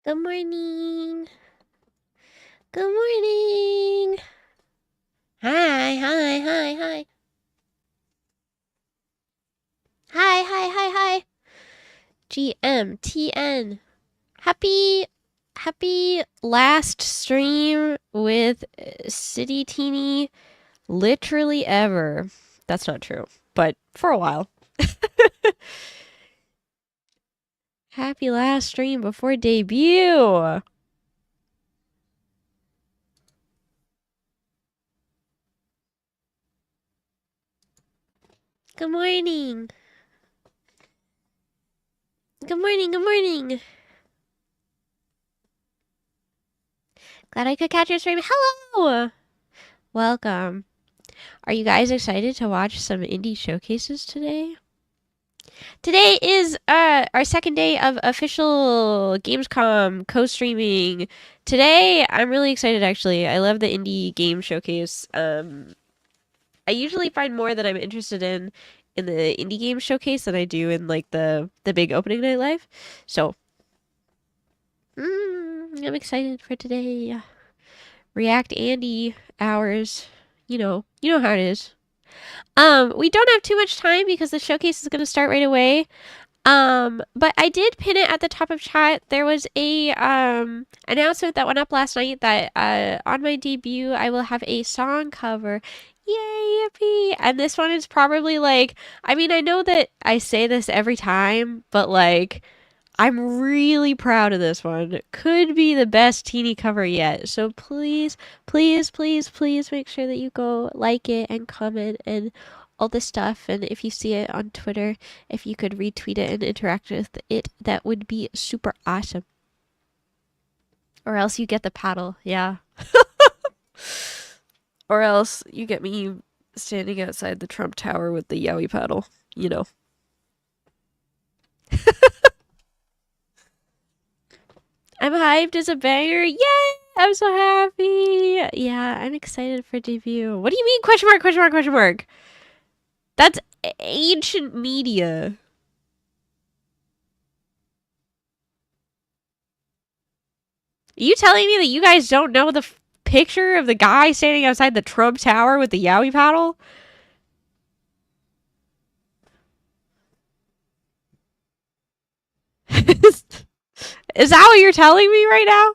Good morning. Good morning. Hi, hi, hi, hi. Hi, hi, hi, hi. GMTN. Happy last stream with City Teeny literally ever. That's not true, but for a while. Happy last stream before debut. Good morning. Good morning, good morning. Glad I could catch your stream. Hello! Welcome. Are you guys excited to watch some indie showcases today? Today is our second day of official Gamescom co-streaming. Today, I'm really excited actually. I love the indie game showcase. I usually find more that I'm interested in the indie game showcase than I do in like the big opening night live. So, I'm excited for today. React Andy hours. You know how it is. We don't have too much time because the showcase is going to start right away. But I did pin it at the top of chat. There was a announcement that went up last night that on my debut I will have a song cover. Yay, yippee! And this one is probably like, I mean, I know that I say this every time, but like, I'm really proud of this one. Could be the best teeny cover yet. So please, please, please, please make sure that you go like it and comment and all this stuff. And if you see it on Twitter, if you could retweet it and interact with it, that would be super awesome. Or else you get the paddle, yeah. Or else you get me standing outside the Trump Tower with the Yowie paddle, you know. I'm hyped as a banger. Yay! I'm so happy. Yeah, I'm excited for debut. What do you mean? Question mark, question mark, question mark. That's ancient media. Are you telling me that you guys don't know the picture of the guy standing outside the Trump Tower with the Yowie paddle? Is that what you're telling me right now?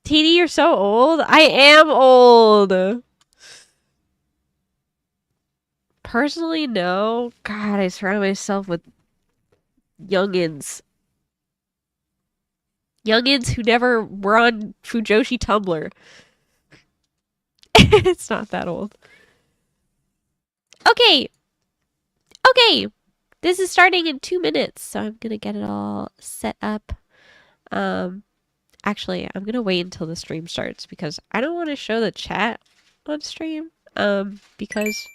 Teeny, you're so old. I am old. Personally, no. God, I surround myself with youngins. Youngins who never were on Fujoshi Tumblr. It's not that old. Okay. Okay. This is starting in 2 minutes, so I'm gonna get it all set up. Actually, I'm gonna wait until the stream starts because I don't want to show the chat on stream. Because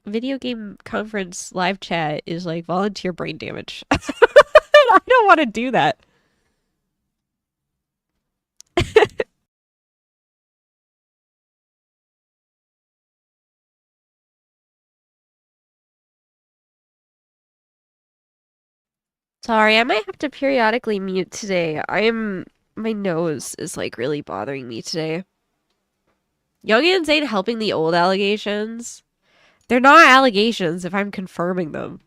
video game conference live chat is like volunteer brain damage. I don't want to do that. Sorry, I might have to periodically mute today. My nose is like really bothering me today. Youngins ain't helping the old allegations. They're not allegations if I'm confirming them.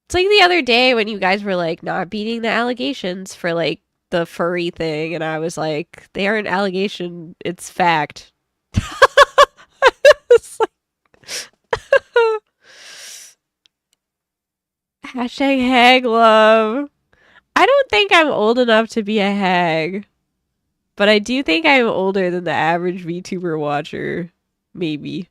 It's like the other day when you guys were like not beating the allegations for like the furry thing, and I was like, they aren't allegation, it's fact. It's like hashtag hag love. I don't think I'm old enough to be a hag, but I do think I'm older than the average VTuber watcher. Maybe.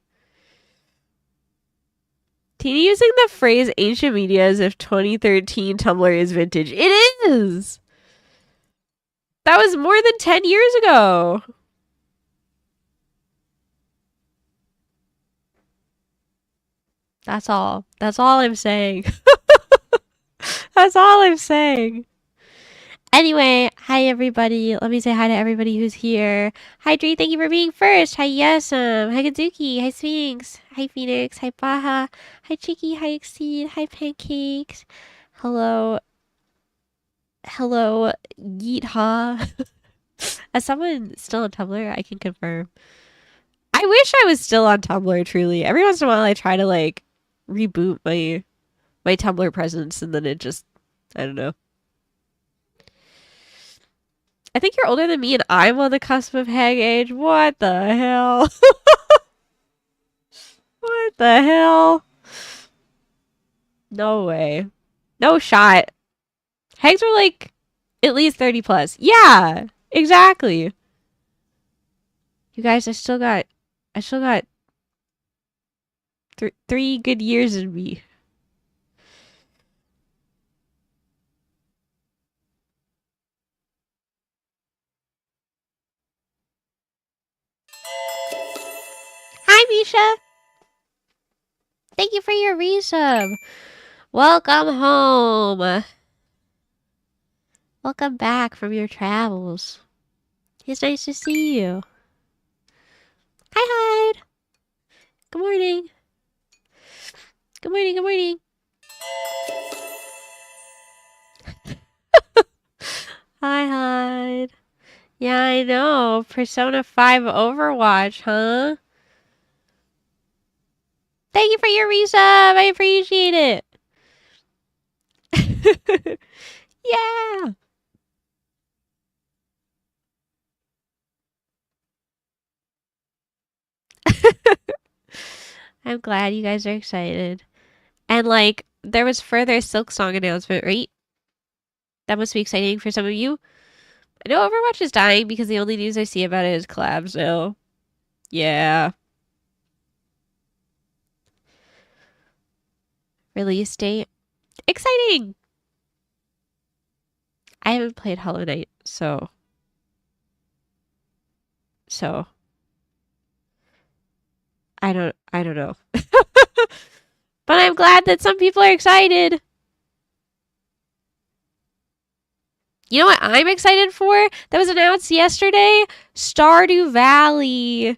Teeny using the phrase ancient media as if 2013 Tumblr is vintage. It is! That was more than 10 years ago. That's all. That's all I'm saying. That's all I'm saying. Anyway, hi everybody. Let me say hi to everybody who's here. Hi Dree, thank you for being first. Hi Yesum. Hi Gadzuki. Hi Sphinx. Hi Phoenix. Hi Baha. Hi Cheeky. Hi Exceed. Hi Pancakes. Hello. Hello, Yeetha. As someone still on Tumblr, I can confirm. I wish I was still on Tumblr, truly. Every once in a while I try to like reboot my Tumblr presence and then it just I don't know. I think you're older than me and I'm on the cusp of hag age. What the hell? What the hell? No way. No shot. Hags are like at least 30 plus. Yeah, exactly. You guys, I still got three good years in me. Hi, Misha. Thank you for your resub. Welcome home. Welcome back from your travels. It's nice to see you. Hi, Hyde. Good morning. Good morning, good morning. Hi, Hyde. Yeah, I know. Persona 5 Overwatch, huh? Thank you for your resub. I appreciate it. Yeah. I'm glad you guys are excited. And like, there was further Silk Song announcement, right? That must be exciting for some of you. I know Overwatch is dying because the only news I see about it is collabs now. Yeah. Release date. Exciting! I haven't played Hollow Knight, so I don't know. But I'm glad that some people are excited. You know what I'm excited for? That was announced yesterday? Stardew Valley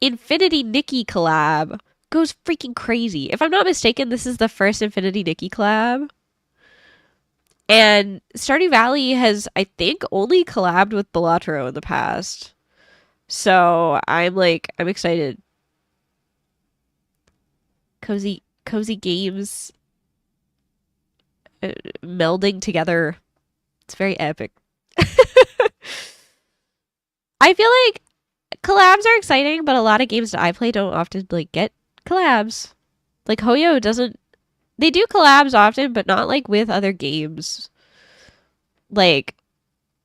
Infinity Nikki collab goes freaking crazy. If I'm not mistaken, this is the first Infinity Nikki collab. And Stardew Valley has, I think, only collabed with Balatro in the past. So I'm excited. Cozy games melding together. It's very epic. I feel like collabs are exciting, but a lot of games that I play don't often like get collabs. Like Hoyo doesn't. They do collabs often, but not like with other games. Like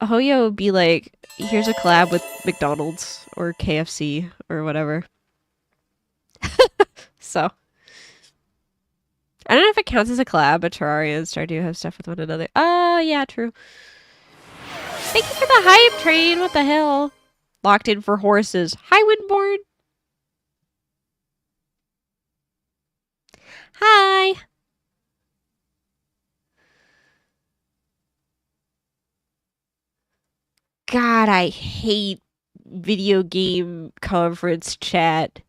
Hoyo would be like, here's a collab with McDonald's or KFC or whatever. So I don't know if it counts as a collab, but Terraria and Stardew have stuff with one another. Oh yeah, true. Thank you for the hype train. What the hell? Locked in for horses. Hi, Windborn. Hi. God, I hate video game conference chat.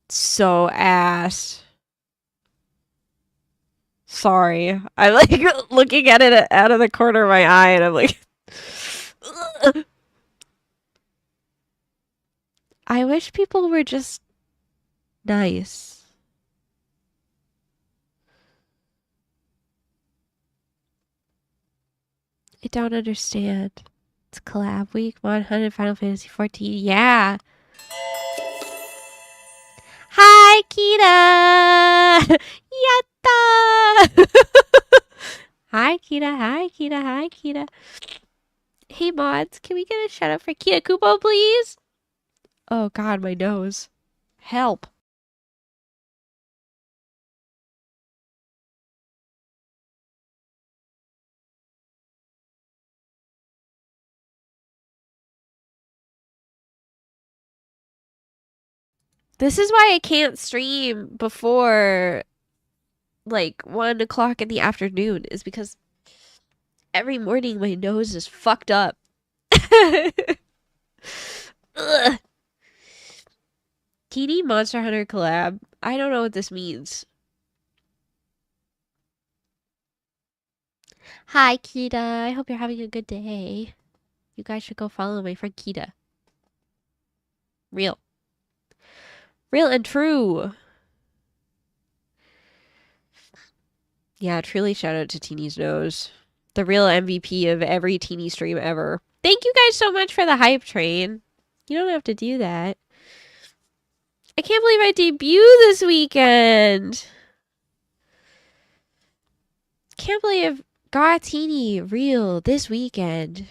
So ass. Sorry. I'm like looking at it out of the corner of my eye and I'm like I wish people were just nice. I don't understand. It's collab week 100 Final Fantasy 14. Yeah. Hi, Kita! Yatta! Hi, Kita. Hi, Kita. Hi, Kita. Hey, mods, can we get a shout out for Kita Kupo, please? Oh, God, my nose. Help. This is why I can't stream before like 1 o'clock in the afternoon, is because Every morning my nose is fucked up. Ugh. Teeny Monster Hunter collab. I don't know what this means. Hi, Kita. I hope you're having a good day. You guys should go follow my friend Kita. Real. Real and true. Yeah, truly shout out to Teeny's nose. The real MVP of every Teeny stream ever. Thank you guys so much for the hype train. You don't have to do that. I can't believe I debut this weekend. Can't believe got Teeny real this weekend.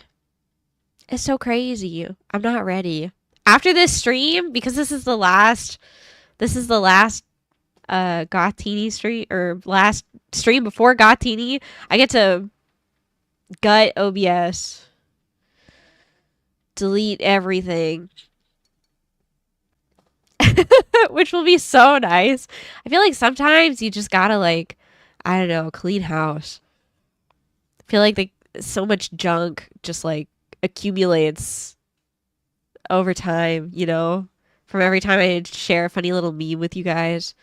It's so crazy. I'm not ready. After this stream, because this is the last Got Teeny stream, or last stream before Got Teeny, I get to gut OBS. Delete everything. Which will be so nice. I feel like sometimes you just gotta, like, I don't know, clean house. I feel like so much junk just, like, accumulates over time, you know? From every time I share a funny little meme with you guys.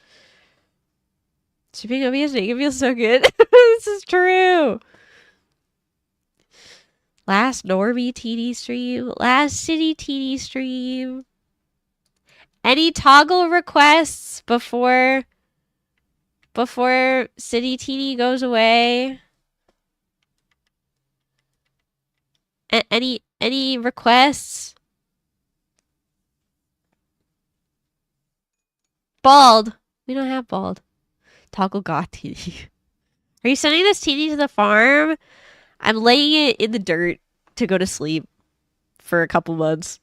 Shipping OBS making it feel so good. This is true. Last Normie TD stream. Last City TD stream. Any toggle requests before City TD goes away? Any requests? Bald. We don't have bald. Toggle got TD. Are you sending this TD to the farm? I'm laying it in the dirt to go to sleep for a couple months.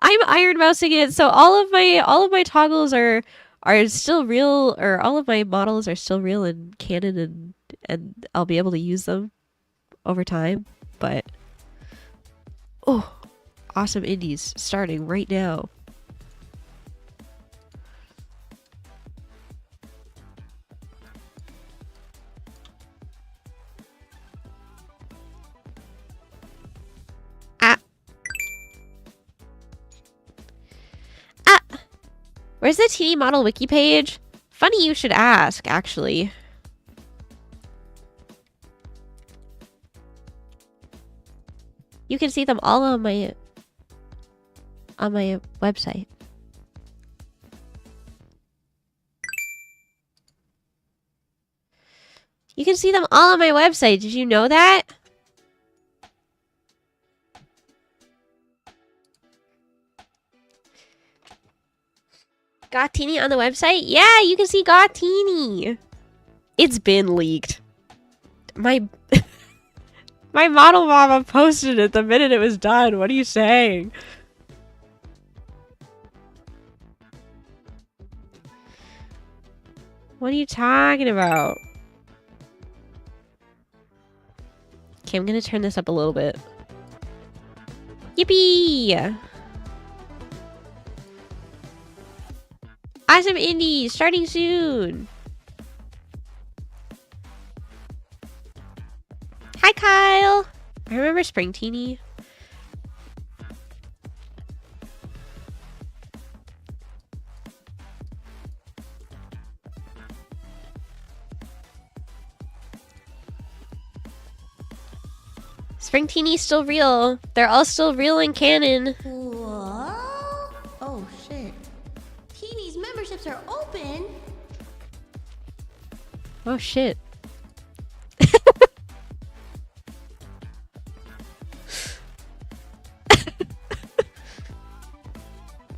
I'm iron mousing it, so all of my toggles are still real, or all of my models are still real in canon, and I'll be able to use them over time. But oh, awesome indies starting right now. Where's the TD model wiki page? Funny you should ask, actually. You can see them all on my website. You can see them all on my website. Did you know that? Got Teeny on the website? Yeah, you can see Got Teeny. It's been leaked. My model mama posted it the minute it was done. What are you saying? What are you talking about? Okay, I'm gonna turn this up a little bit. Yippee! Awesome indies starting soon. Hi, Kyle. I remember Spring Teeny. Spring Teeny's still real. They're all still real in canon. What? Oh shit. Teeny's memberships are open. Oh shit.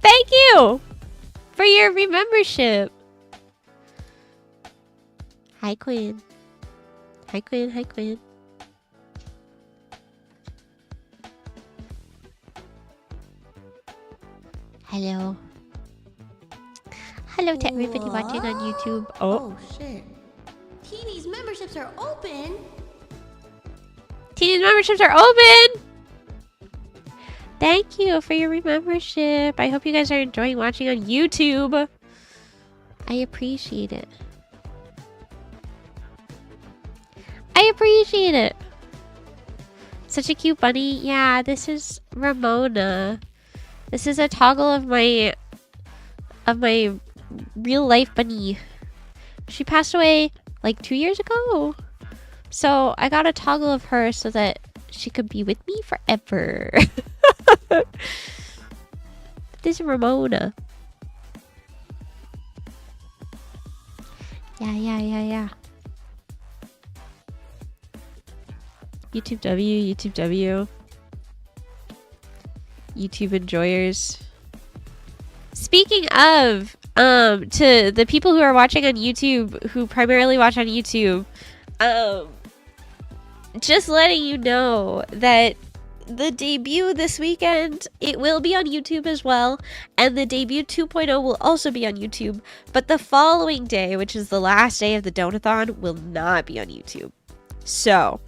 Thank you for your membership. Hi, Quinn. Hi, Quinn. Hi, Quinn. Hello. Hello to everybody watching on YouTube. Oh shit. Teeny's memberships are open. Teeny's memberships are open. Thank you for your membership. I hope you guys are enjoying watching on YouTube. I appreciate it. I appreciate it. Such a cute bunny. Yeah, this is Ramona. This is a toggle of my real life bunny. She passed away like 2 years ago. So I got a toggle of her so that she could be with me forever. This is Ramona. Yeah. YouTube W, YouTube W. YouTube enjoyers. Speaking of, to the people who are watching on YouTube, who primarily watch on YouTube, just letting you know that the debut this weekend, it will be on YouTube as well, and the debut 2.0 will also be on YouTube, but the following day, which is the last day of the Donathon, will not be on YouTube. So,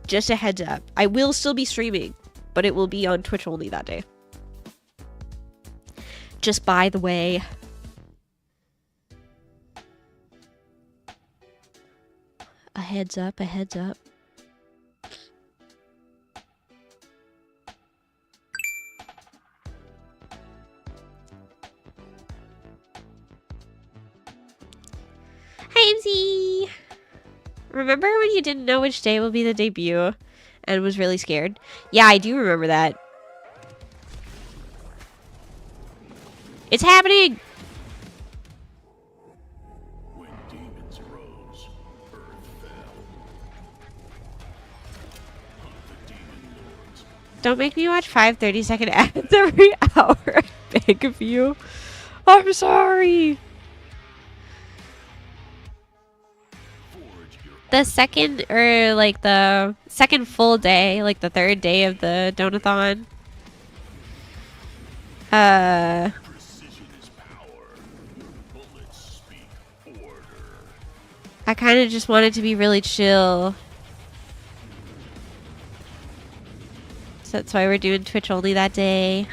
just a heads up. I will still be streaming, but it will be on Twitch only that day. Just by the way. A heads up, a heads up. Hi, MC! Remember when you didn't know which day will be the debut and was really scared? Yeah, I do remember that. It's happening! When demons rose, earth fell. The demon lords. Don't make me watch 5 30-second ads every hour. I beg of you. I'm sorry. The second, or like the second full day, like the third day of the Donathon. Precision is power. Bullets speak order. I kind of just wanted to be really chill. So that's why we're doing Twitch only that day.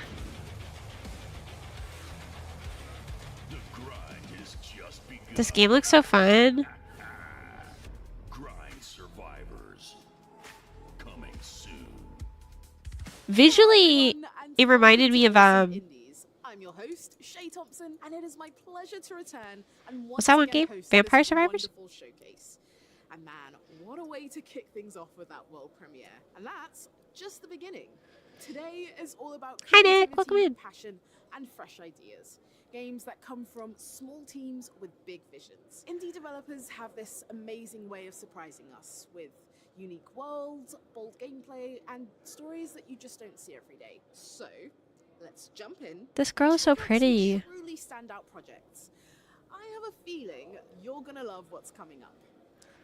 The grind is just begun. This game looks so fun. Grind survivors. Coming soon. Visually, it reminded me of I'm your host, Shay Thompson, and it is my pleasure to return and What's that one again game? host Vampire this Survivors? wonderful showcase. And man, what a way to kick things off with that world premiere. And that's just the beginning. Today is all about Hi, Nick. creativity, Welcome in. passion, and fresh ideas. Games that come from small teams with big visions. Indie developers have this amazing way of surprising us with unique worlds, bold gameplay, and stories that you just don't see every day. So, let's jump in. This girl is so Check out some pretty. Truly standout projects. I have a feeling you're gonna love what's coming up.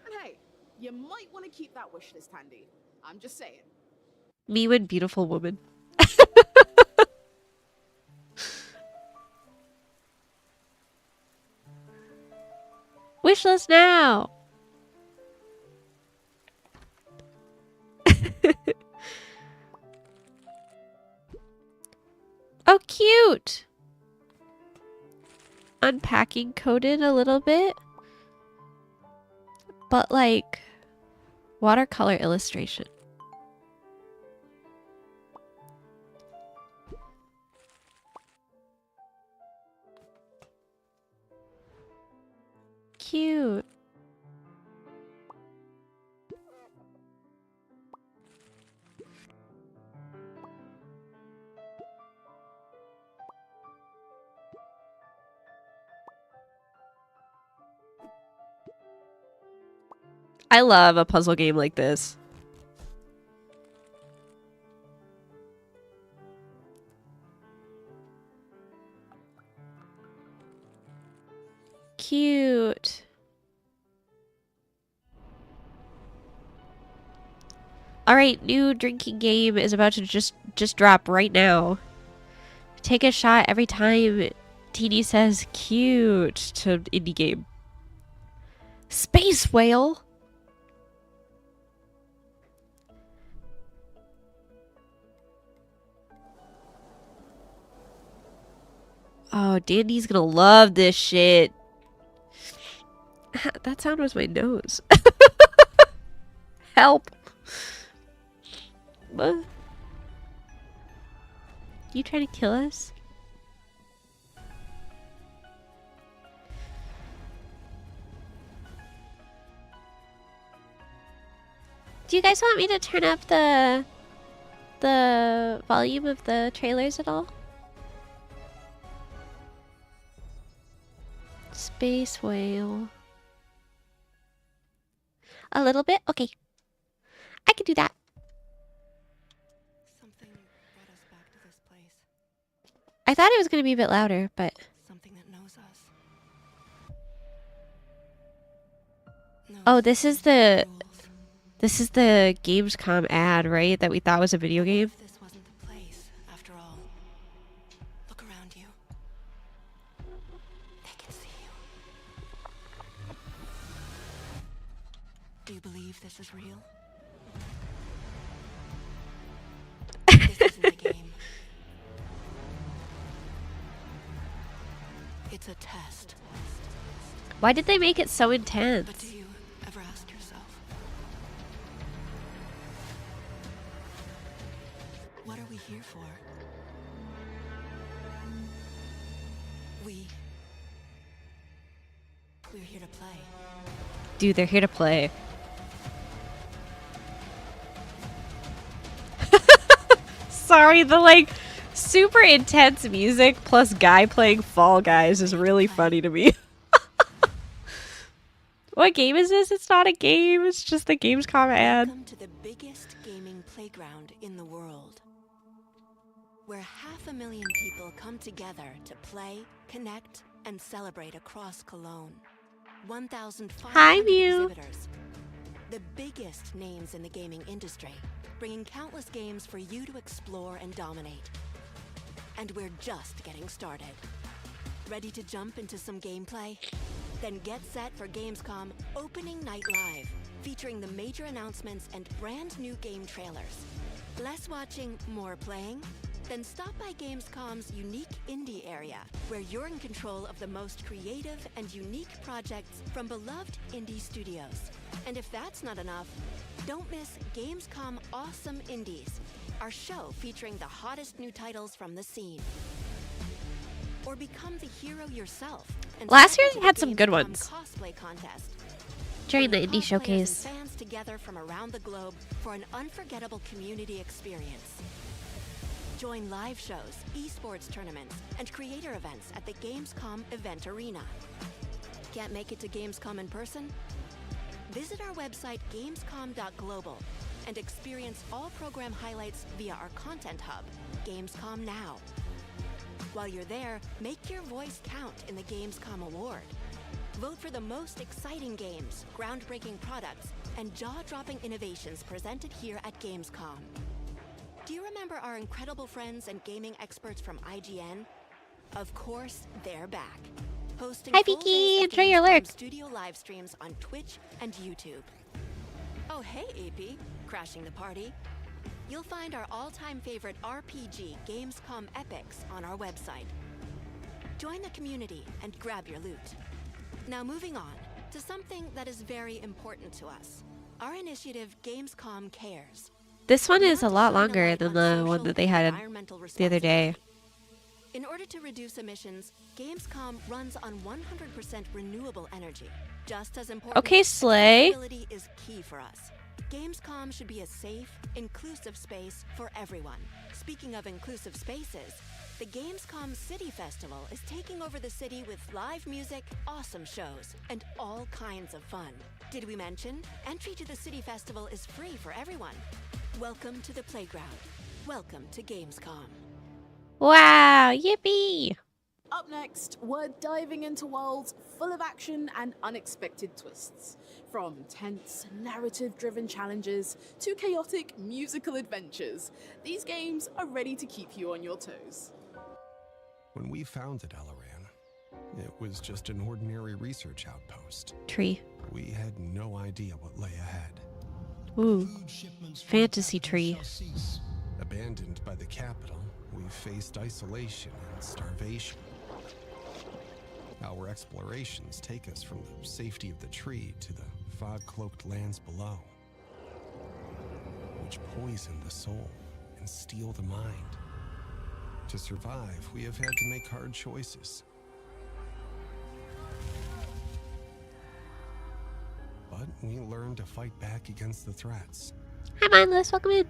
And hey, you might want to keep that wish list handy. I'm just saying. Me when beautiful woman. Wishlist now. Oh, cute. Unpacking coded a little bit, but like watercolor illustration. Cute. I love a puzzle game like this. Cute. Alright, new drinking game is about to just drop right now. Take a shot every time Teeny says cute to indie game. Space whale? Oh, Dandy's gonna love this shit. That sound was my nose. Help. What? You trying to kill us? Do you guys want me to turn up the volume of the trailers at all? Space whale. A little bit? Okay. I can do that. Something brought us back to this place. I thought it was going to be a bit louder, but... Something that knows us. Oh, this is the Gamescom ad, right? That we thought was a video game? This wasn't the place, after all. Look around you. They can see you. Do you believe this is real? This isn't a game. It's a test. Why did they make it so But intense? do you ever ask yourself, what are we here for? We're here to play. Dude, they're here to play. Sorry, the like super intense music plus guy playing Fall Guys is really funny to me. What game is this? It's not a game, it's just the Gamescom ad. Welcome to the biggest gaming playground in the world, where 500,000 people come together to play, connect, and celebrate across Cologne. 1,500 Hi, Mew. exhibitors, the biggest names in the gaming industry, bringing countless games for you to explore and dominate. And we're just getting started. Ready to jump into some gameplay? Then get set for Gamescom Opening Night Live, featuring the major announcements and brand new game trailers. Less watching, more playing? Then stop by Gamescom's unique indie area, where you're in control of the most creative and unique projects from beloved indie studios. And if that's not enough, don't miss Gamescom Awesome Indies, our show featuring the hottest new titles from the scene. Or become the hero yourself. And Last step year into they the had some good Gamescom ones. Cosplay contest. During the Bring indie cosplayers showcase. and fans together from around the globe for an unforgettable community experience. Join live shows, esports tournaments, and creator events at the Gamescom Event Arena. Can't make it to Gamescom in person? Visit our website gamescom.global and experience all program highlights via our content hub, Gamescom Now. While you're there, make your voice count in the Gamescom Award. Vote for the most exciting games, groundbreaking products, and jaw-dropping innovations presented here at Gamescom. Do you remember our incredible friends and gaming experts from IGN? Of course, they're back. Hosting Hi, full Vicky. days of Enjoy your Gamescom lurk. studio live streams on Twitch and YouTube. Oh, hey, AP. Crashing the party. You'll find our all-time favorite RPG Gamescom epics on our website. Join the community and grab your loot. Now moving on to something that is very important to us. Our initiative Gamescom Cares. This one We is a want to lot shine a longer light than on the social one that they and had environmental the other day. responsibility. In order to reduce emissions, Gamescom runs on 100% renewable energy. Just as important, Okay, Slay. accessibility is key for us. Gamescom should be a safe, inclusive space for everyone. Speaking of inclusive spaces, the Gamescom City Festival is taking over the city with live music, awesome shows, and all kinds of fun. Did we mention? Entry to the City Festival is free for everyone. Welcome to the playground. Welcome to Gamescom. Wow, yippee! Up next, we're diving into worlds full of action and unexpected twists. From tense, narrative-driven challenges to chaotic musical adventures, these games are ready to keep you on your toes. When we founded Alaran, it was just an ordinary research outpost. Tree. We had no idea what lay ahead. Ooh. Fantasy tree. Abandoned by the capital, we faced isolation and starvation. Our explorations take us from the safety of the tree to the fog-cloaked lands below. which poison the soul and steal the mind. To survive, we have had to make hard choices. But we learned to fight back against the threats. Hi, Mindless. Welcome in.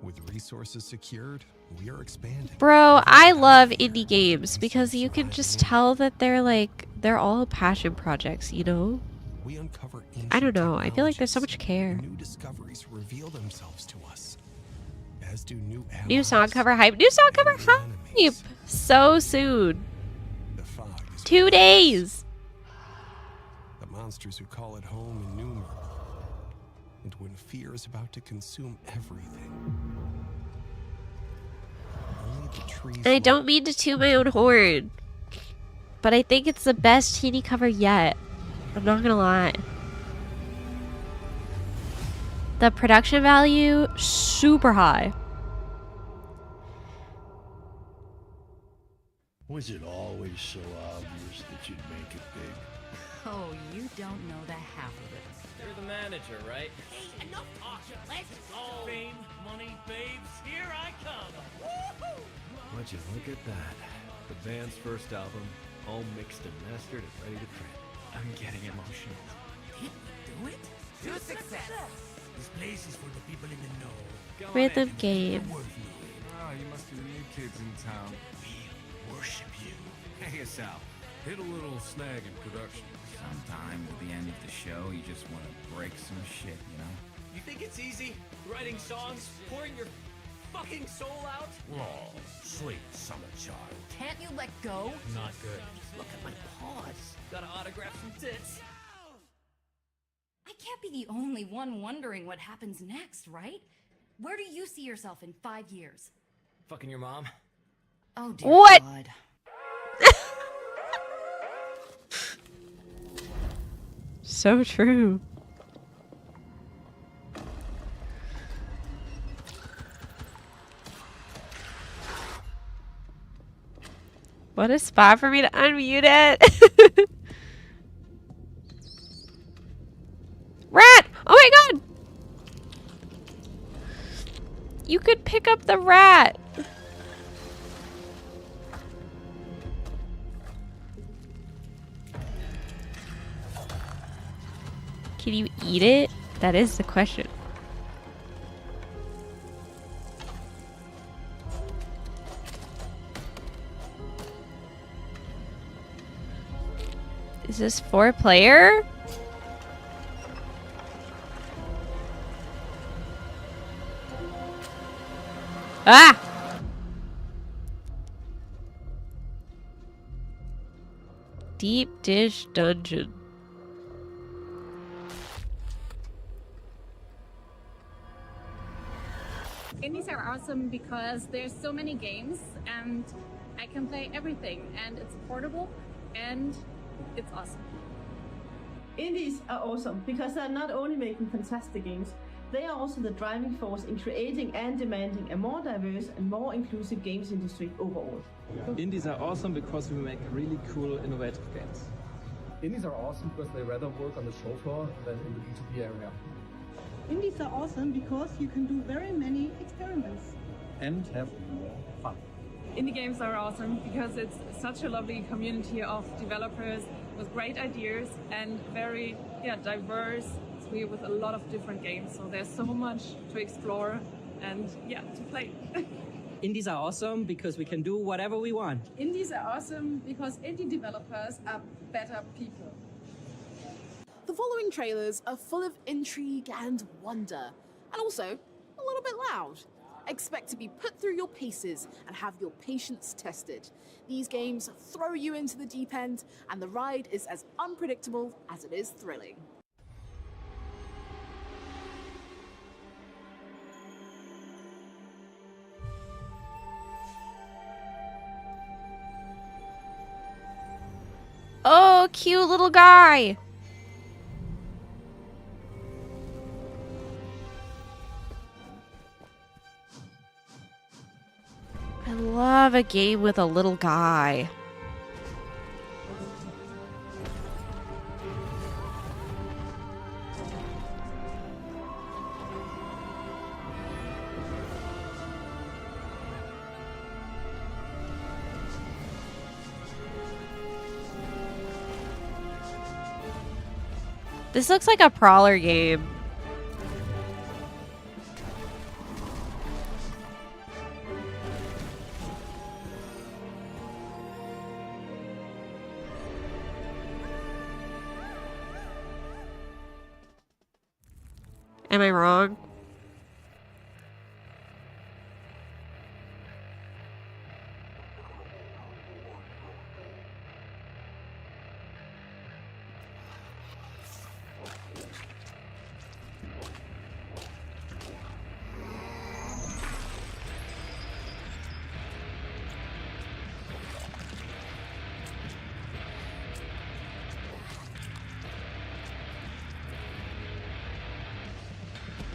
With resources secured, we are expanding. Bro, I love indie games because you can just tell that they're all passion projects, you know? We uncover I don't know. I feel like there's so much care. New discoveries reveal themselves to us, as do new allies. New song cover hype. New song cover hype. So soon. The fog is 2 days. the monsters who call it home innumerable. And when fear is about to consume everything, only the trees And I don't mean to toot my own horn, but I think it's the best teeny cover yet. I'm not gonna lie. The production value, super high. Was it always so obvious that you'd make it big? Oh, you don't know the half of it. You're the manager, right? Hey, enough talking. Let's go. Fame, money, babes, here I come! Would you look at that? The band's first album, all mixed and mastered and ready to print. I'm getting emotional. Did we do it? To success. This place is for the people in the know. Go on Rhythm in. game. Worth knowing. Oh, you must be the new kids in town. We worship you. Hey, Sal. Hit a little snag in production. Sometimes at the end of the show, you just want to break some shit, you know? You think it's easy? Writing songs, pouring your fucking soul out? Oh, sweet summer child. Can't you let go? Not good. Look at my paws. Gotta autograph some tits. I can't be the only one wondering what happens next, right? Where do you see yourself in 5 years? Fucking your mom. Oh, dear What? God. So true. What a spot for me to unmute it. Rat! Oh my god! You could pick up the rat. Can you eat it? That is the question. Is this 4-player? Ah! Deep dish dungeon. Indies are awesome because there's so many games and I can play everything and it's portable and it's awesome. Indies are awesome because they're not only making fantastic games, they are also the driving force in creating and demanding a more diverse and more inclusive games industry overall. Indies are awesome because we make really cool, innovative games. Indies are awesome because they rather work on the show floor than in the B2B area. Indies are awesome because you can do very many experiments. And have more fun. Indie games are awesome because it's such a lovely community of developers with great ideas and very diverse with a lot of different games. So there's so much to explore and to play. Indies are awesome because we can do whatever we want. Indies are awesome because indie developers are better people. The following trailers are full of intrigue and wonder, and also a little bit loud. Expect to be put through your paces and have your patience tested. These games throw you into the deep end, and the ride is as unpredictable as it is thrilling. Oh, cute little guy. I love a game with a little guy. This looks like a Prowler game. Am I wrong?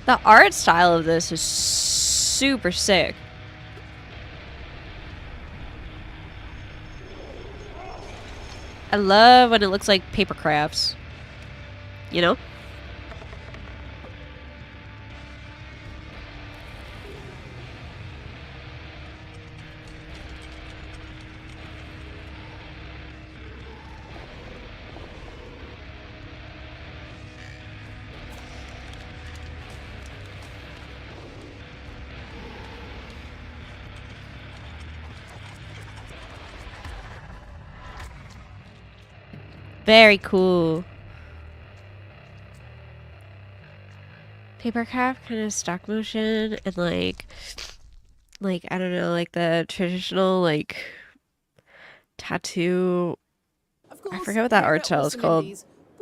The art style of this is super sick. I love when it looks like paper crafts. You know? Very cool. Papercraft kind of stop motion and like I don't know, like the traditional like tattoo. Of course, I forget what that art style is called. We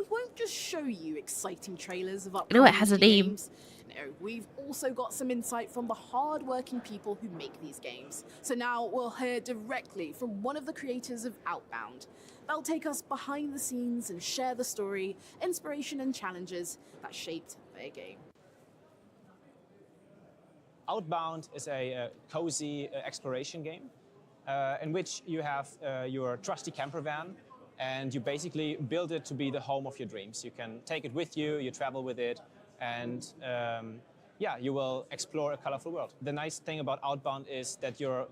won't just show you exciting trailers of I upcoming know it has a name. games. No, we've also got some insight from the hard-working people who make these games. So now we'll hear directly from one of the creators of Outbound. They'll take us behind the scenes and share the story, inspiration and challenges that shaped their game. Outbound is a cozy exploration game in which you have your trusty camper van and you basically build it to be the home of your dreams. You can take it with you, you travel with it, and yeah, you will explore a colorful world. The nice thing about Outbound is that your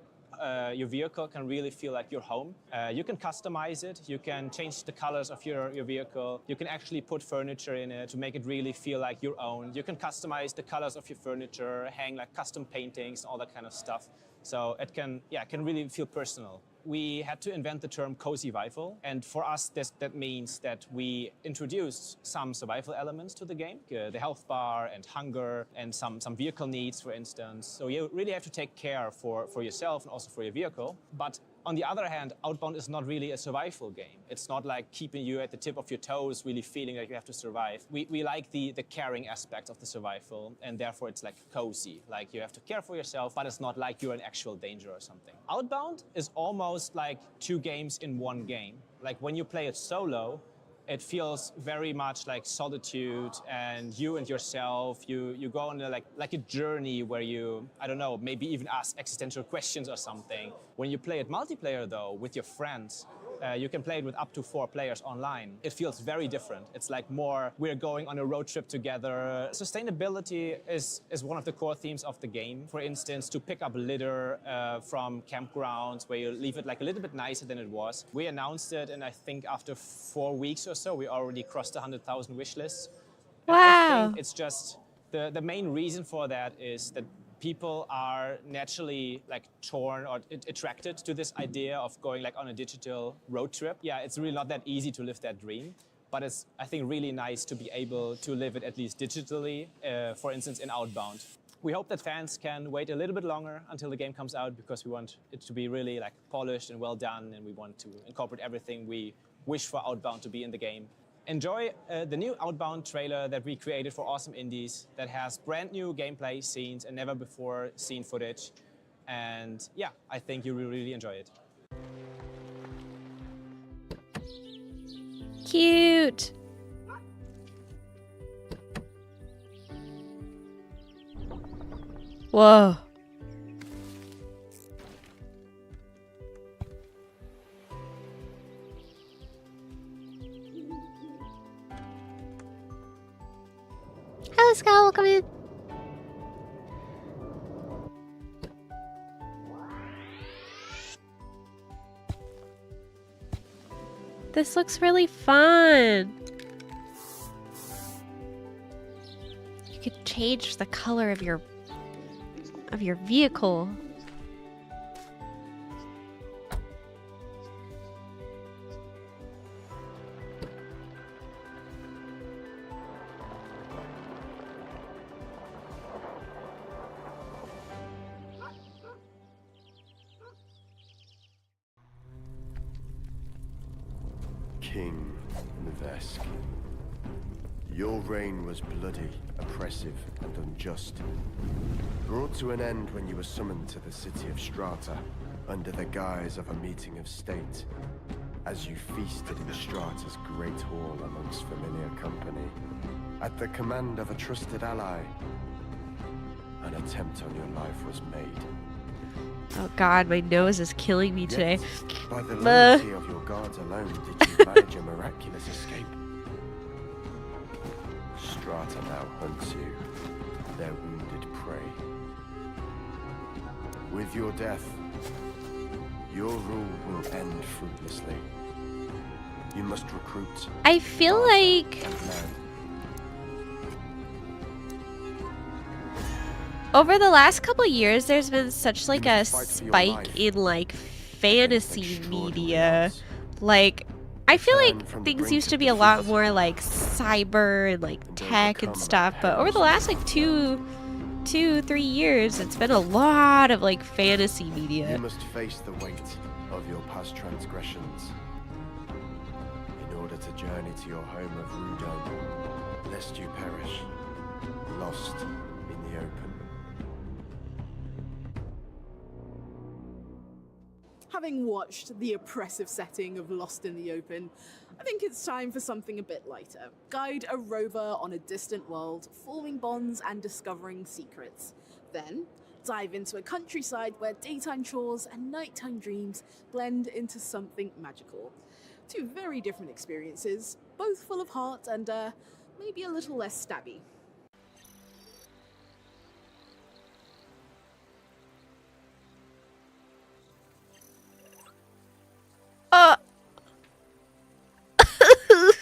vehicle can really feel like your home. You can customize it, you can change the colors of your vehicle, you can actually put furniture in it to make it really feel like your own. You can customize the colors of your furniture, hang like custom paintings, all that kind of stuff. So it can really feel personal. We had to invent the term cozy survival, and for us that means that we introduced some survival elements to the game, the health bar and hunger and some vehicle needs, for instance. So you really have to take care for yourself and also for your vehicle. But on the other hand, Outbound is not really a survival game. It's not like keeping you at the tip of your toes, really feeling like you have to survive. We like the caring aspect of the survival, and therefore it's like cozy. Like you have to care for yourself, but it's not like you're in actual danger or something. Outbound is almost like two games in one game. Like when you play it solo, it feels very much like solitude and you and yourself. You go on like a journey where you, I don't know, maybe even ask existential questions or something. When you play it multiplayer though, with your friends, you can play it with up to 4 players online. It feels very different. It's like more, we're going on a road trip together. Sustainability is one of the core themes of the game. For instance, to pick up litter from campgrounds where you leave it like a little bit nicer than it was. We announced it, and I think after 4 weeks or so, we already crossed 100,000 wish lists. Wow. I think it's just, the main reason for that is that people are naturally like torn or attracted to this idea of going like on a digital road trip. Yeah, it's really not that easy to live that dream, but it's, I think, really nice to be able to live it at least digitally, for instance, in Outbound. We hope that fans can wait a little bit longer until the game comes out, because we want it to be really like polished and well done, and we want to incorporate everything we wish for Outbound to be in the game. Enjoy the new Outbound trailer that we created for Awesome Indies that has brand new gameplay scenes and never before seen footage. And yeah, I think you will really enjoy it. Cute. Whoa. Hello, Scout. Welcome in. This looks really fun. change the color of your vehicle. King Nevesk. Your reign was bloody, oppressive, and unjust. Brought to an end when you were summoned to the city of Strata, under the guise of a meeting of state, as you feasted in Strata's great hall amongst familiar company. At the command of a trusted ally, an attempt on your life was made. Oh god, my nose is killing me today. By the loyalty of your guards alone did you manage a miraculous escape. Strata now hunts you, their wounded prey. With your death, your rule will end fruitlessly. You must recruit. I feel like over the last couple years, there's been such like a spike in like fantasy media. Like, I feel like things used to be a lot more like cyber and like tech and stuff, but over the last like 3 years, it's been a lot of like fantasy media. You must face the weight of your past transgressions in order to journey to your home of Rudon, lest you perish, lost in the open. Having watched the oppressive setting of Lost in the Open, I think it's time for something a bit lighter. Guide a rover on a distant world, forming bonds and discovering secrets. Then, dive into a countryside where daytime chores and nighttime dreams blend into something magical. Two very different experiences, both full of heart and maybe a little less stabby.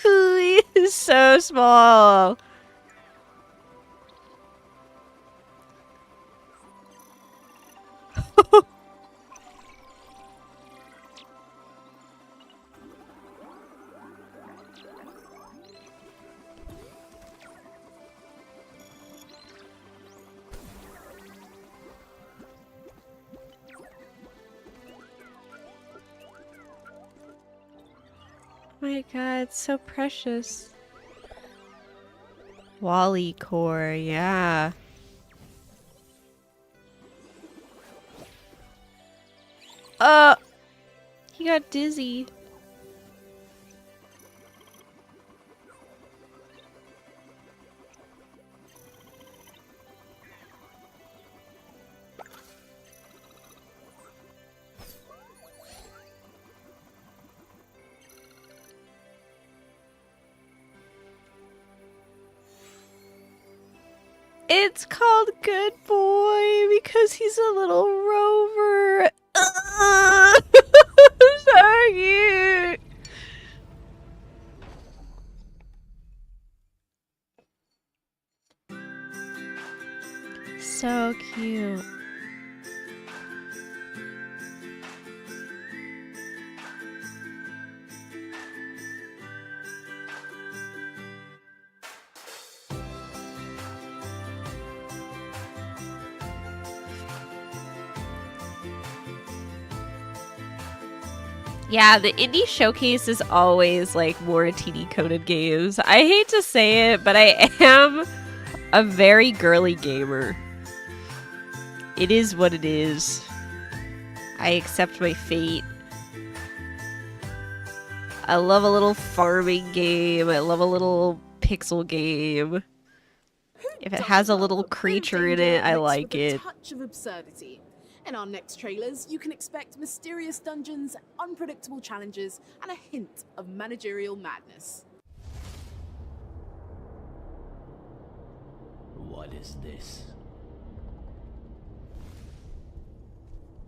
He is so small. My god, it's so precious. Wally core, yeah. He got dizzy. It's called Good Boy because he's a little rover. So cute. So cute. Yeah, the indie showcase is always like more teeny coded games. I hate to say it, but I am a very girly gamer. It is what it is. I accept my fate. I love a little farming game. I love a little pixel game. If it has a little creature in it, I like it. Touch of absurdity. In our next trailers, you can expect mysterious dungeons, unpredictable challenges, and a hint of managerial madness. What is this?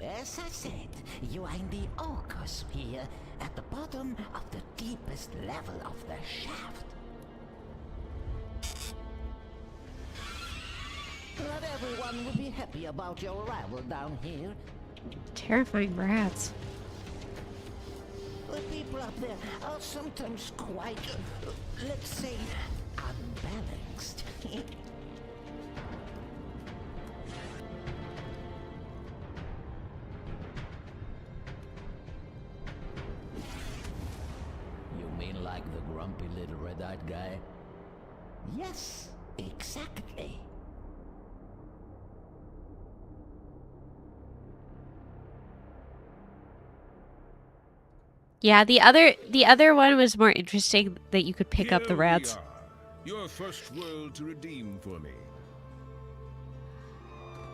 As I said, you are in the Orcosphere, at the bottom of the deepest level of the shaft. Not everyone will be happy about your arrival down here. Terrifying rats. The people up there are sometimes quite, let's say, unbalanced. You mean like the grumpy little red-eyed guy? Yes, exactly. Yeah, the other one was more interesting that you could pick up the rats. Your first world to redeem for me.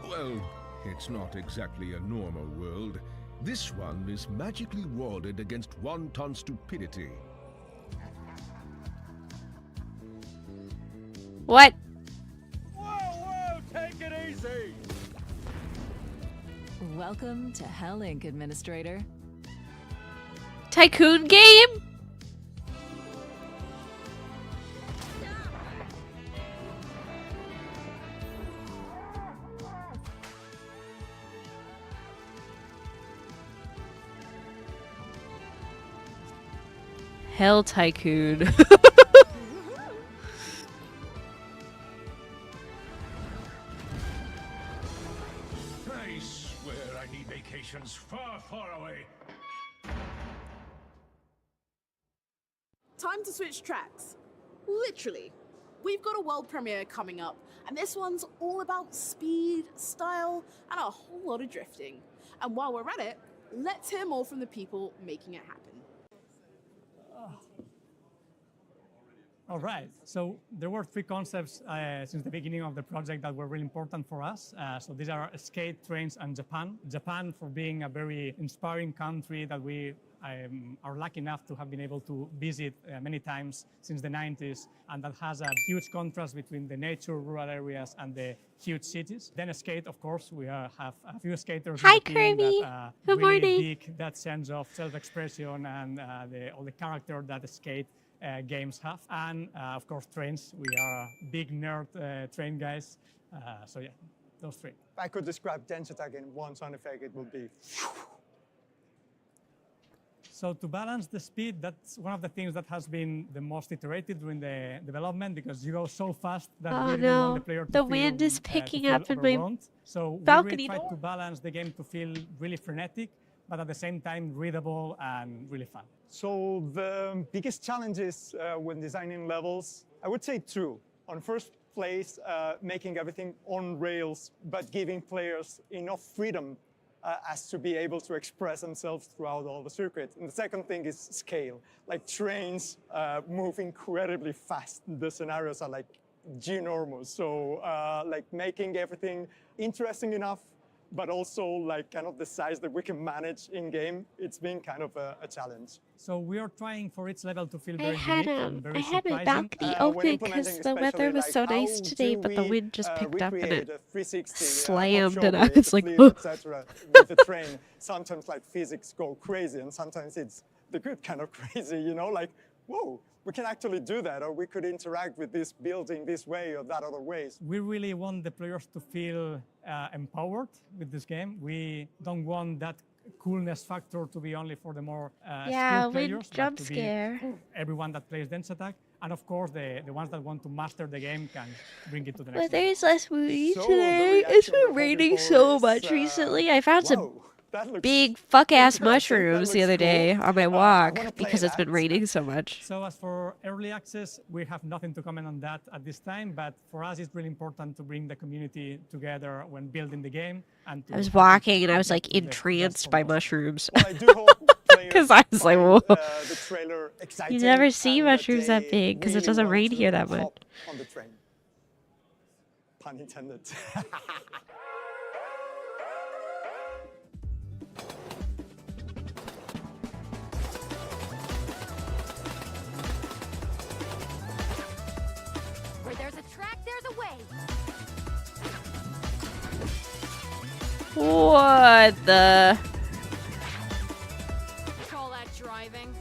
Well, it's not exactly a normal world. This one is magically warded against wanton stupidity. What? Whoa, take it easy! Welcome to Hell Inc., Administrator. Tycoon game? Hell Tycoon. I swear I need vacations far, far away. Time to switch tracks. Literally. We've got a world premiere coming up, and this one's all about speed, style, and a whole lot of drifting. And while we're at it, let's hear more from the people making it happen. All right, so there were three concepts since the beginning of the project that were really important for us. So these are skate, trains, and Japan. Japan for being a very inspiring country that we are lucky enough to have been able to visit many times since the 90s, and that has a huge contrast between the nature, rural areas, and the huge cities. Then skate, of course, we have a few skaters Hi, in the team Kirby. that Good really morning. dig that sense of self-expression and all the character that the skate games have. And of course, trains. We are big nerd train guys. So yeah, those three. If I could describe dance attack in one sound effect, it would be. So to balance the speed, that's one of the things that has been the most iterated during the development, because you go so fast that Oh we didn't want no, the player to the feel, wind is to picking feel up in my overwhelmed. So we balcony really tried door. to balance the game to feel really frenetic, but at the same time readable and really fun. So the biggest challenges when designing levels, I would say two. On first place, making everything on rails, but giving players enough freedom as to be able to express themselves throughout all the circuit. And the second thing is scale. Like trains move incredibly fast. The scenarios are like ginormous. So like making everything interesting enough, but also like kind of the size that we can manage in game, it's been kind of a challenge. So we are trying for each level to feel very I had unique and very I had my surprising. balcony open because the weather was so nice today, but the wind just picked up and it slammed, and I was like, oh. etc. With the train, sometimes like physics go crazy, and sometimes it's the good kind of crazy, you know, like, whoa, we can actually do that, or we could interact with this building this way or that other ways. We really want the players to feel empowered with this game. We don't want that coolness factor to be only for the more skilled players, but jump to scare. be everyone that plays Dance Attack. And of course, the ones that want to master the game can bring it to the next But level. there's less moody today. It's been raining so much recently. I found some big fuck-ass mushrooms the other day on my walk because it's been raining so much. So as for early access, we have nothing to comment on that at this time, but for us it's really important to bring the community together when building the game. And I was walking and I was like entranced by mushrooms. Well, I do hope Because I was like, whoa. the trailer exciting. You never see mushrooms that big because it doesn't rain here that much. On the train. Pun intended. Where there's a track, there's a way. What the? Call that driving.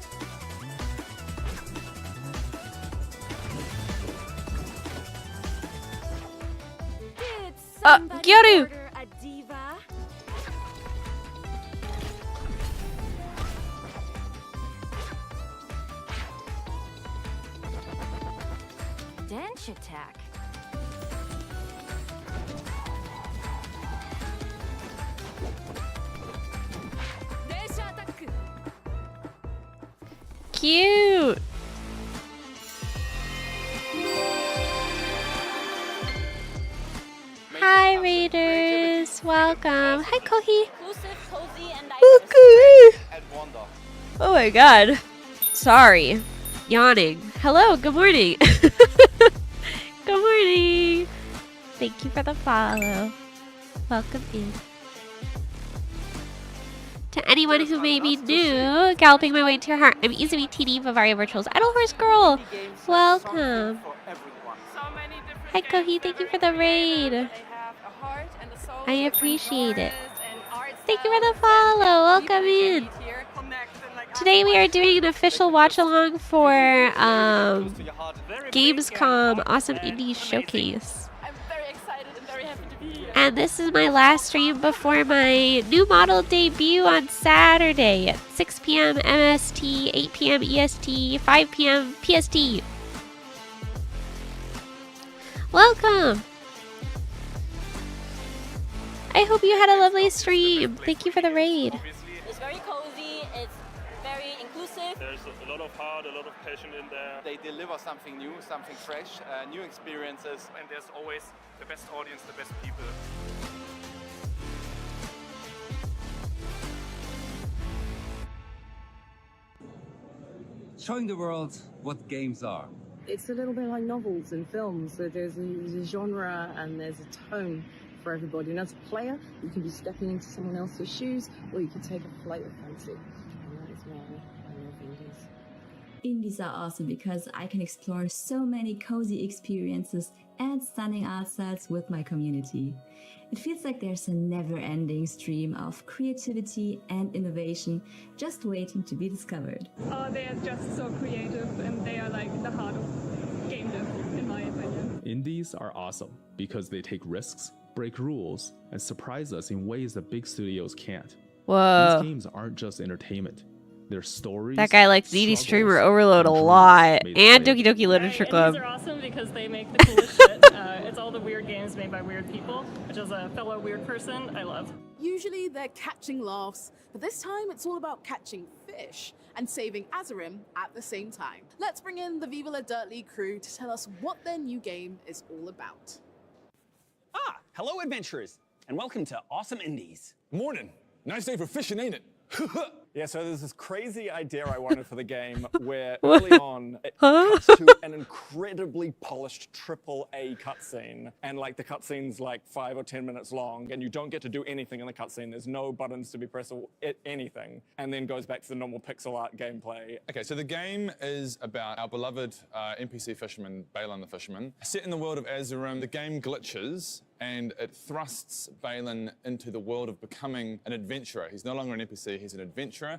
It's Gyoru! A diva? Dench attack. Cute! Hi, Raiders! Welcome! Hi, Kohi! Okay. Oh my god. Sorry. Yawning. Hello, good morning. Good morning. Thank you for the follow. Welcome in. To anyone who may be new, galloping my way to your heart, I'm Izumi TD, VIVARIA Virtual's Idle Horse Girl. Welcome. Hi, Kohi. Thank you for the raid. I appreciate it. Thank you for the follow. Welcome in. Today we are doing an official watch-along for Gamescom Awesome Indies Showcase. And this is my last stream before my new model debut on Saturday at 6 p.m. MST, 8 p.m. EST, 5 p.m. PST. Welcome! I hope you had a lovely stream. Thank you for the raid. It's very cozy, it's very inclusive. There's a lot of heart, a lot of passion in there. They deliver something new, something fresh, new experiences. And there's always the best audience, the best people. Showing the world what games are. It's a little bit like novels and films. So there's a genre and there's a tone for everybody. And as a player, you can be stepping into someone else's shoes, or you can take a flight of fancy. And that is why I love indies. Indies are awesome because I can explore so many cozy experiences and stunning art styles with my community. It feels like there's a never-ending stream of creativity and innovation just waiting to be discovered. They are just so creative and they are like the heart of game dev, in my opinion. Indies are awesome because they take risks, break rules, and surprise us in ways that big studios can't. Whoa. These games aren't just entertainment. They're stories. That guy likes ZD Streamer Overload a lot. And Doki Doki Literature Club. Indies are awesome because they make the coolest shit. It's all the weird games made by weird people, which as a fellow weird person, I love. Usually they're catching laughs, but this time it's all about catching fish and saving Azurim at the same time. Let's bring in the Viva La Dirt League crew to tell us what their new game is all about. Hello, adventurers, and welcome to Awesome Indies. Morning. Nice day for fishing, ain't it? Yeah, so there's this crazy idea I wanted for the game where early on it cuts to an incredibly polished AAA cutscene, and like the cutscene's like 5 or 10 minutes long, and you don't get to do anything in the cutscene. There's no buttons to be pressed or anything, and then goes back to the normal pixel art gameplay. Okay, so the game is about our beloved NPC fisherman, Balin the Fisherman. Set in the world of Azurim, the game glitches and it thrusts Balin into the world of becoming an adventurer. He's no longer an NPC, he's an adventurer,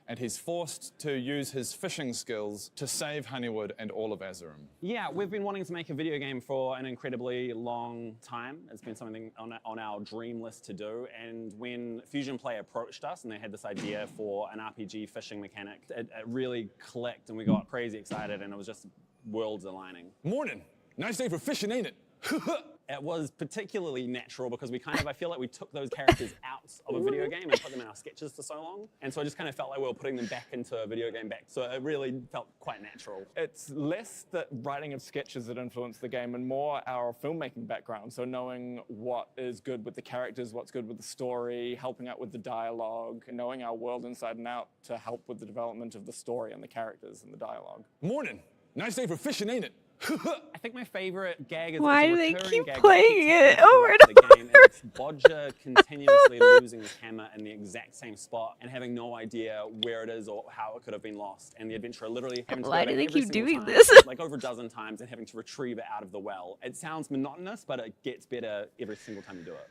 and he's forced to use his fishing skills to save Honeywood and all of Azurim. Yeah, we've been wanting to make a video game for an incredibly long time. It's been something on our dream list to do, and when Fusion Play approached us and they had this idea for an RPG fishing mechanic, it really clicked and we got crazy excited and it was just worlds aligning. Morning. Nice day for fishing, ain't it? It was particularly natural because I feel like we took those characters out of a video game and put them in our sketches for so long. And so I just kind of felt like we were putting them back into a video game So it really felt quite natural. It's less the writing of sketches that influenced the game and more our filmmaking background. So knowing what is good with the characters, what's good with the story, helping out with the dialogue, and knowing our world inside and out to help with the development of the story and the characters and the dialogue. Morning. Nice day for fishing, ain't it? I think my favorite gag is Why it's a do they recurring keep gag that playing keeps it over and the game, and it's Bodger continuously losing the camera in the exact same spot and having no idea where it is or how it could have been lost. And the adventurer literally having to Why go do back they every keep single doing time, this? like over a dozen times, and having to retrieve it out of the well. It sounds monotonous, but it gets better every single time you do it.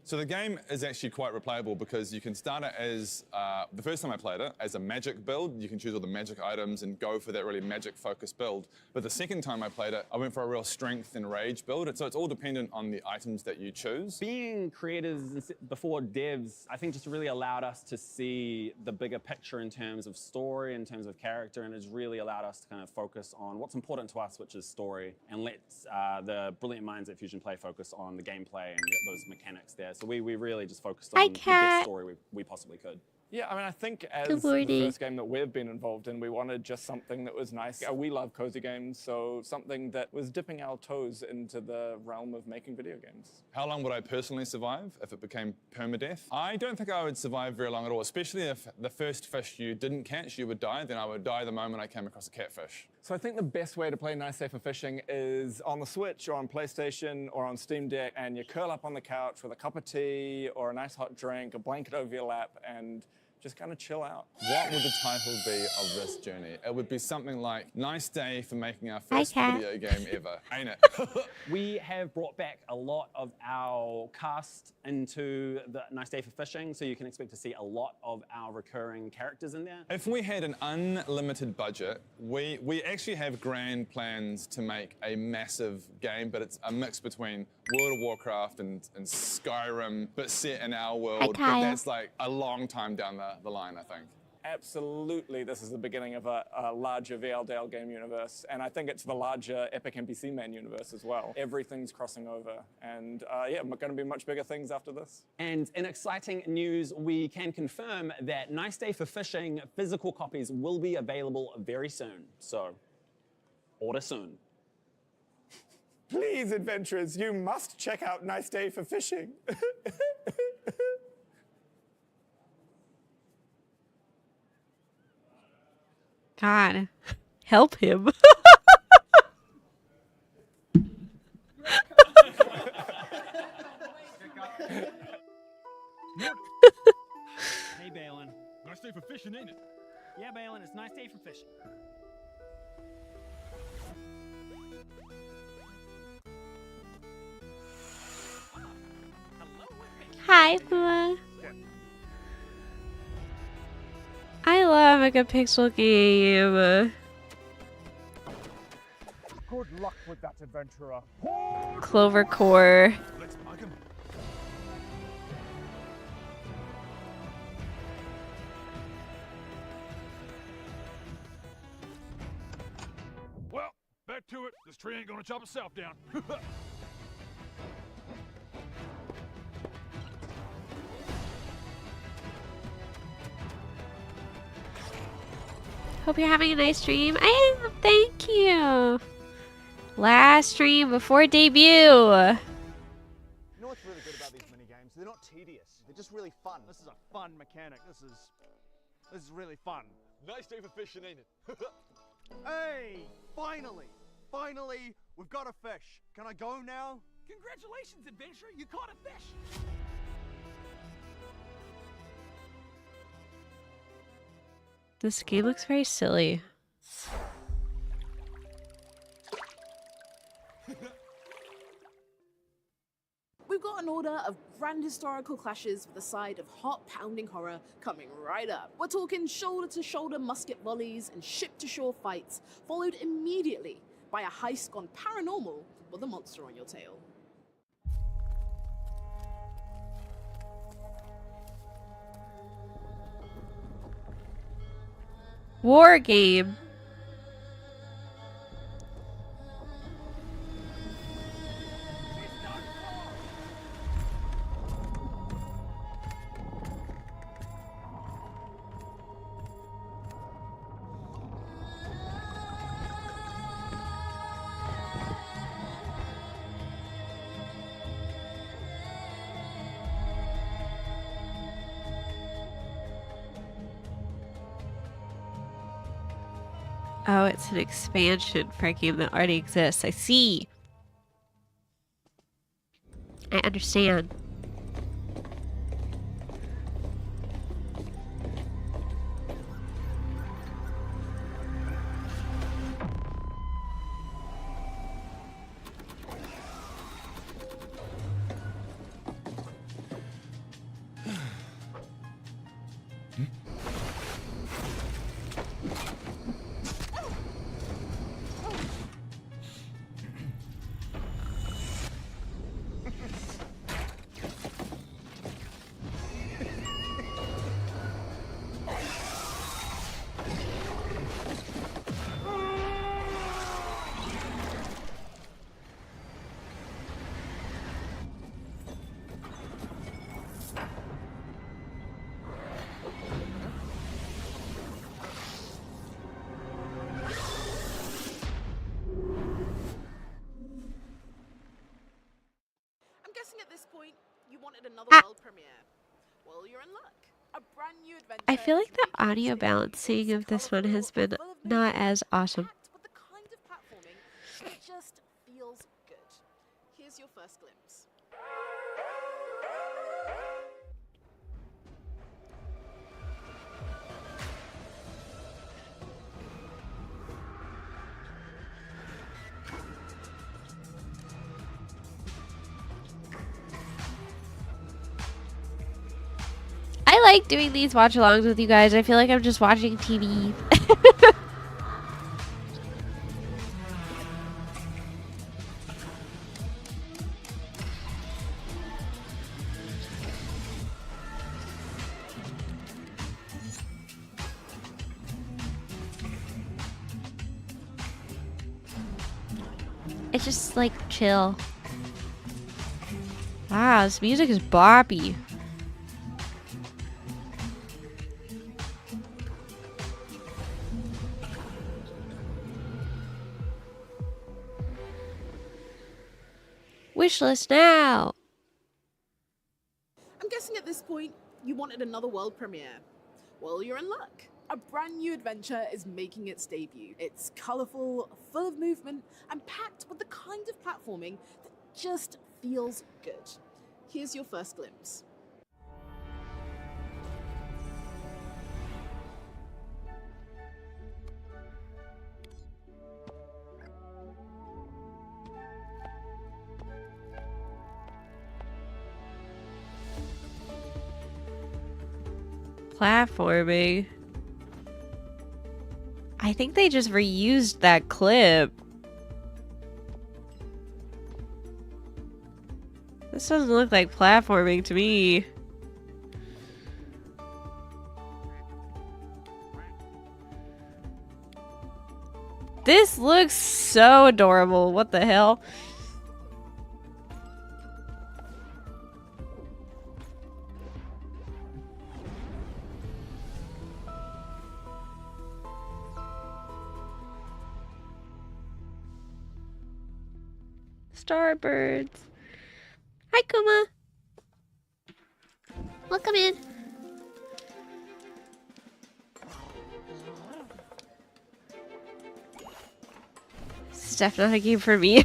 So the game is actually quite replayable because you can start it as, the first time I played it, as a magic build. You can choose all the magic items and go for that really magic-focused build. But the second time I played it, I went for a real strength and rage build. So it's all dependent on the items that you choose. Being creators before devs, I think just really allowed us to see the bigger picture in terms of story, in terms of character, and it's really allowed us to kind of focus on what's important to us, which is story, and let the brilliant minds at Fusion Play focus on the gameplay and those mechanics there. So we really just focused on the best story we possibly could. Yeah, I mean, I think as the first game that we've been involved in, we wanted just something that was nice. We love cozy games, so something that was dipping our toes into the realm of making video games. How long would I personally survive if it became permadeath? I don't think I would survive very long at all, especially if the first fish you didn't catch, you would die, then I would die the moment I came across a catfish. So I think the best way to play Nice Day for Fishing is on the Switch or on PlayStation or on Steam Deck, and you curl up on the couch with a cup of tea or a nice hot drink, a blanket over your lap, and just kind of chill out. What would the title be of this journey? It would be something like, Nice Day for making our first video game ever, ain't it? We have brought back a lot of our cast into the Nice Day for Fishing, so you can expect to see a lot of our recurring characters in there. If we had an unlimited budget, we actually have grand plans to make a massive game, but it's a mix between World of Warcraft and Skyrim, but set in our world. But that's like a long time down the line, I think. Absolutely, this is the beginning of a larger VLDL game universe, and I think it's the larger Epic NPC Man universe as well. Everything's crossing over, and yeah, going to be much bigger things after this. And in exciting news, we can confirm that Nice Day for Fishing physical copies will be available very soon. So, order soon. Please, adventurers, you must check out Nice Day for Fishing. God, help him. Hey, Balin. Nice day for fishing, ain't it? Yeah, Balin, it's a nice day for fishing. Hi, Pua. I love a good pixel game. Good luck with that, adventurer. Clover Core. Let's mug him. Well, back to it. This tree ain't gonna chop itself down. Hope you're having a nice stream. I am. Thank you. Last stream before debut. You know what's really good about these mini games? They're not tedious. They're just really fun. This is a fun mechanic. This is really fun. Nice day for fishing, ain't it? Hey! Finally! Finally, we've got a fish. Can I go now? Congratulations, adventurer. You caught a fish. This game looks very silly. We've got an order of grand historical clashes with a side of heart-pounding horror coming right up. We're talking shoulder-to-shoulder musket volleys and ship-to-shore fights, followed immediately by a heist gone paranormal with a monster on your tail. War game. Oh, it's an expansion for a game that already exists. I see. I understand. I feel like the audio balancing of this one has been not as awesome. It just feels good. Here's your first glimpse. I like doing these watch-alongs with you guys. I feel like I'm just watching TV. It's just like chill. Wow, this music is boppy. Wishlist now. I'm guessing at this point you wanted another world premiere. Well, you're in luck. A brand new adventure is making its debut. It's colourful, full of movement, and packed with the kind of platforming that just feels good. Here's your first glimpse. Platforming. I think they just reused that clip. This doesn't look like platforming to me. This looks so adorable. What the hell? Starbirds. Hi, Kuma. Welcome in. This is definitely not a game for me.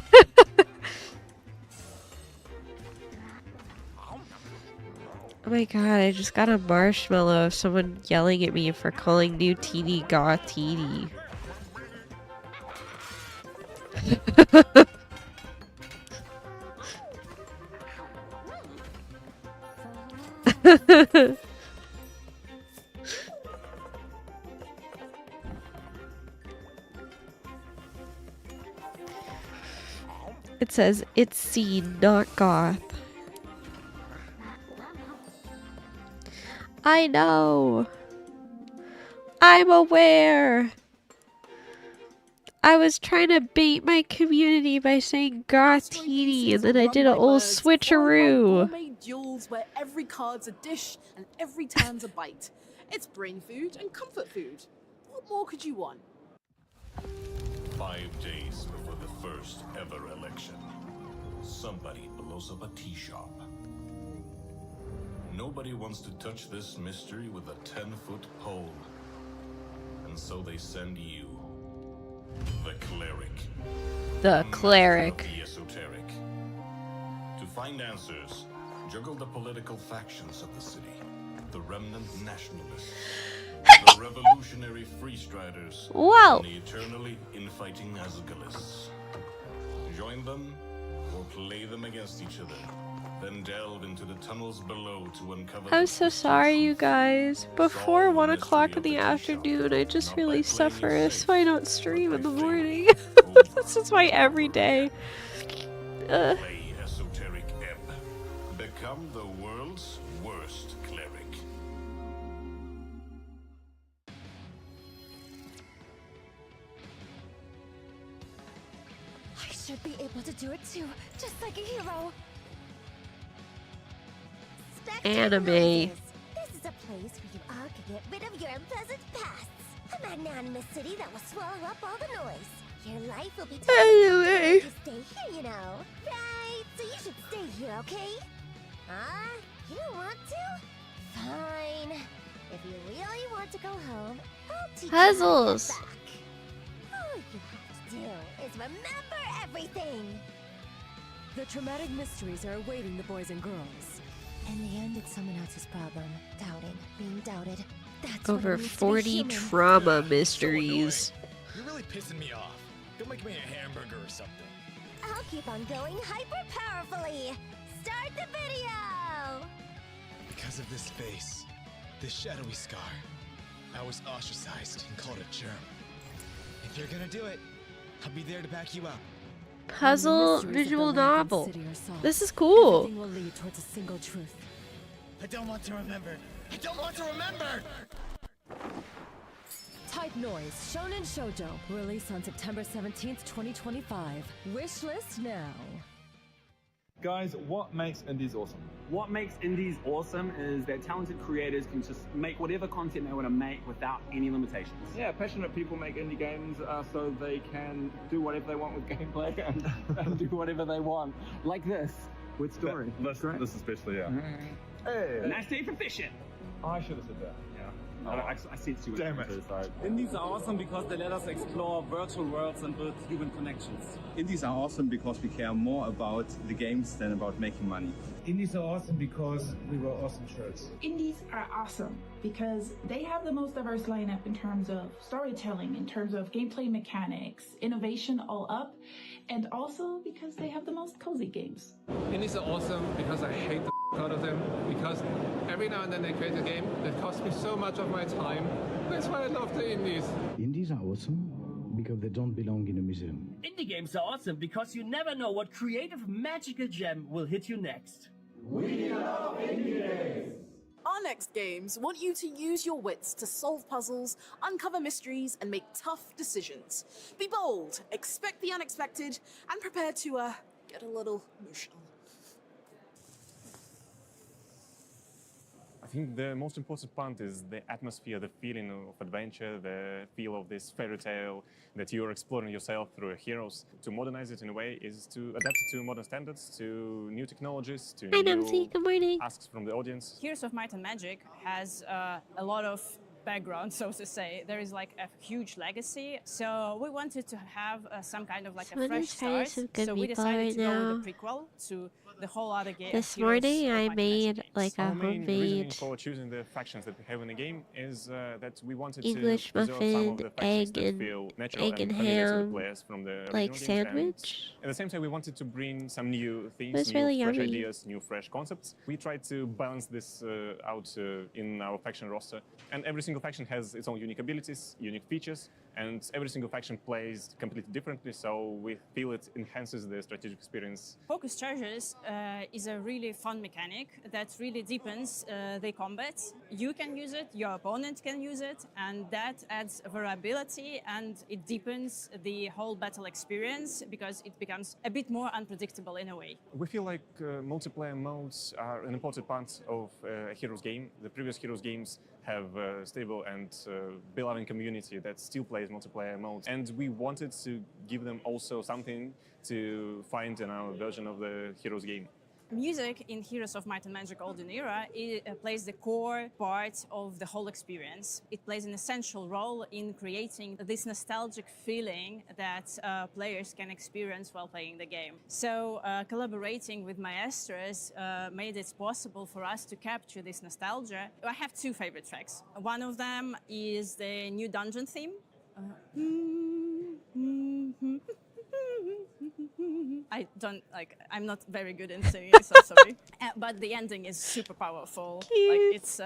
Oh my god, I just got a marshmallow of someone yelling at me for calling new teeny goth teeny. It says, it's seen, not goth. I know. I'm aware. I was trying to bait my community by saying goth teeny, and then I did an old switcheroo. Gourmet duels where every card's a dish and every turn's a bite. It's brain food and comfort food. What more could you want? 5 days before the first ever election, somebody blows up a tea shop. Nobody wants to touch this mystery with a 10-foot pole. And so they send you, the cleric. The cleric. The esoteric. To find answers, juggle the political factions of the city, the remnant nationalists, the revolutionary freestriders, Whoa. and the eternally infighting Asgalists. Join them or play them against each other. Then delve into the tunnels below to uncover. I'm so sorry, you guys. Before 1 o'clock in the afternoon, I just really suffer, so I don't stream in the morning. This is my everyday. Play esoteric ebb. Become the world's worst cleric. I should be able to do it too, just like a hero. Anime. This is a place where you all can get rid of your unpleasant pasts. A magnanimous city that will swallow up all the noise. Your life will be totally if you stay here, you know. Right, so you should stay here, okay? You don't want to? Fine. If you really want to go home, I'll teach Puzzles. you how to get back. All you have to do is remember everything. The traumatic mysteries are awaiting the boys and girls. In the end, it's someone else's problem. Doubting, being doubted. That's Over what it means to be 40 human. trauma mysteries. You're really pissing me off. Go make me a hamburger or something. I'll keep on going hyper powerfully. Start the video. Because of this face, this shadowy scar, I was ostracized and called a germ. If you're gonna do it, I'll be there to back you up. Puzzle visual novel. This is cool. Everything will lead towards a single truth. I don't want to remember. I don't want to remember! Type Noise Shonen Shoujo. Release on September 17th, 2025. Wishlist now. Guys, what makes indies awesome? What makes indies awesome is that talented creators can just make whatever content they want to make without any limitations. Yeah, passionate people make indie games so they can do whatever they want with gameplay and do whatever they want. Like this, with story. This especially, yeah. Hey. Nice day for fishing. I should have said that. I see it's too Damn it. Indies are awesome because they let us explore virtual worlds and build human connections. Indies are awesome because we care more about the games than about making money. Indies are awesome because we wear awesome shirts. Indies are awesome because they have the most diverse lineup in terms of storytelling, in terms of gameplay mechanics, innovation all up, and also because they have the most cozy games. Indies are awesome because I hate the out of them, because every now and then they create a game that costs me so much of my time. That's why I love the indies. Indies are awesome because they don't belong in a museum. Indie games are awesome because you never know what creative magical gem will hit you next. We love indie games! Our next games want you to use your wits to solve puzzles, uncover mysteries, and make tough decisions. Be bold, expect the unexpected, and prepare to get a little emotional. I think the most important part is the atmosphere, the feeling of adventure, the feel of this fairy tale that you're exploring yourself through your heroes. To modernize it in a way is to adapt it to modern standards, to new technologies, to new asks from the audience. Heroes of Might and Magic has a lot of background, so to say. There is like a huge legacy, so we wanted to have some kind of like a fresh start. So we decided to go with a prequel to the whole other game. This morning I made like a Our main reasoning homemade for choosing the factions that we have in the game is that we wanted English to preserve some of muffin, the factions egg that and feel natural egg and familiar to the ham, players from the like original games, sandwich. and at the same time we wanted to bring some new themes, That's new really fresh yummy. ideas, new fresh concepts. We tried to balance this out in our faction roster, and every single faction has its own unique abilities, unique features, and every single faction plays completely differently, so we feel it enhances the strategic experience. Focus charges is a really fun mechanic that really deepens the combat. You can use it, your opponent can use it, and that adds variability and it deepens the whole battle experience because it becomes a bit more unpredictable in a way. We feel like multiplayer modes are an important part of a Heroes game. The previous Heroes games have a stable and beloved community that still plays multiplayer modes, and we wanted to give them also something to find in our version of the Heroes game. Music in Heroes of Might and Magic Golden Era plays the core part of the whole experience. It plays an essential role in creating this nostalgic feeling that players can experience while playing the game. So collaborating with maestros made it possible for us to capture this nostalgia. I have two favorite tracks. One of them is the new dungeon theme. I'm not very good in singing, so sorry. But the ending is super powerful. Cute. Like it's.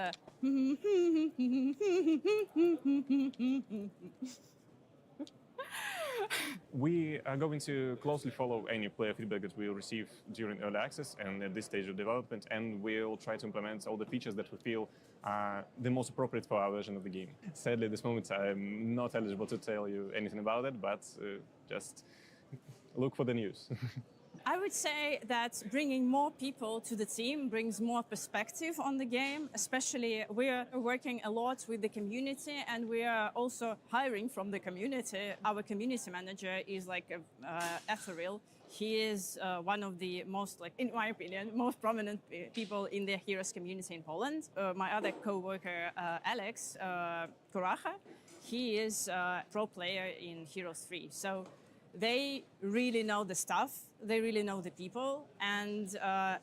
We are going to closely follow any player feedback that we'll receive during early access and at this stage of development, and we'll try to implement all the features that we feel are the most appropriate for our version of the game. Sadly, at this moment, I'm not eligible to tell you anything about it, but just look for the news. I would say that bringing more people to the team brings more perspective on the game. Especially, we are working a lot with the community, and we are also hiring from the community. Our community manager is like ethereal. He is one of the most, like, in my opinion, most prominent people in the Heroes community in Poland. My other co-worker, Alex Koracha, he is a pro player in Heroes 3. So they really know the stuff, they really know the people, and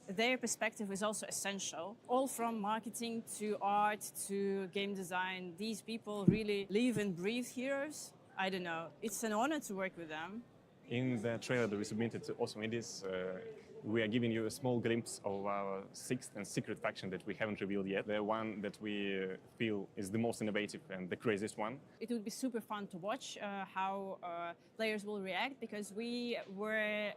their perspective is also essential. All from marketing to art to game design, these people really live and breathe Heroes. I don't know, it's an honor to work with them. In the trailer that we submitted to Awesome Indies, we are giving you a small glimpse of our sixth and secret faction that we haven't revealed yet. The one that we feel is the most innovative and the craziest one. It would be super fun to watch how players will react, because we were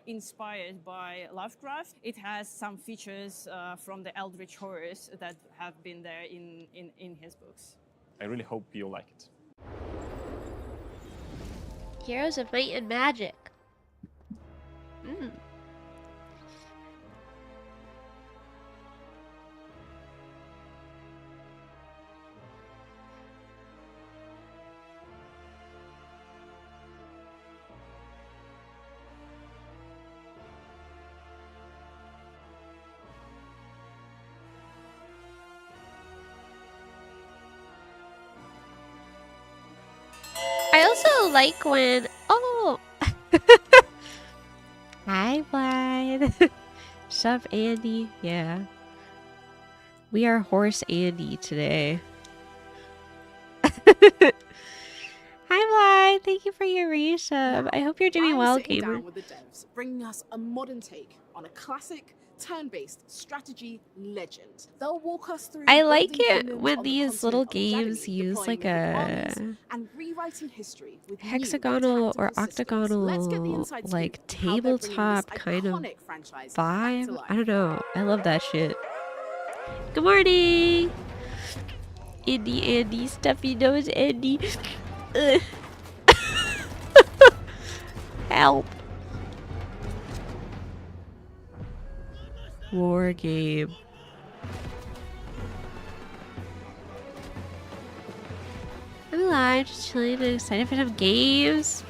inspired by Lovecraft. It has some features from the Eldritch horrors that have been there in his books. I really hope you'll like it. Heroes of Might and Magic. I also like when... Oh! Hi, Vlad. Sup, Andy? Yeah. We are Horse Andy today. Hi, Vlad. Thank you for your resub. I hope you're doing well, gamer. Down with the devs, bringing us a modern take on a classic turn-based strategy legend. They'll walk us through. I like it when these little games use like a hexagonal or octagonal like tabletop kind of vibe. I don't know. I love that shit. Good morning, Andy, stuffy nose Andy. Help. War game. I'm alive, just chilling and excited for some games.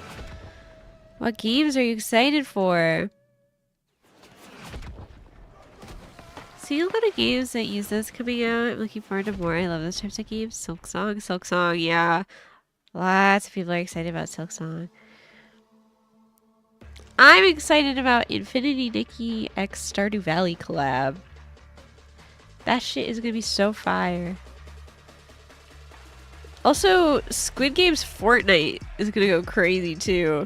What games are you excited for? See a lot of games that use this coming out. I'm looking forward to more. I love those types of games. Silk Song, yeah. Lots of people are excited about Silk Song. I'm excited about Infinity Nikki x Stardew Valley collab. That shit is gonna be so fire. Also, Squid Game's Fortnite is gonna go crazy too.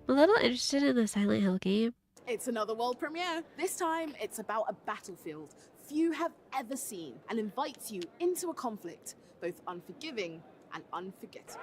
I'm a little interested in the Silent Hill game. It's another world premiere. This time, it's about a battlefield few have ever seen and invites you into a conflict, both unforgiving and unforgettable.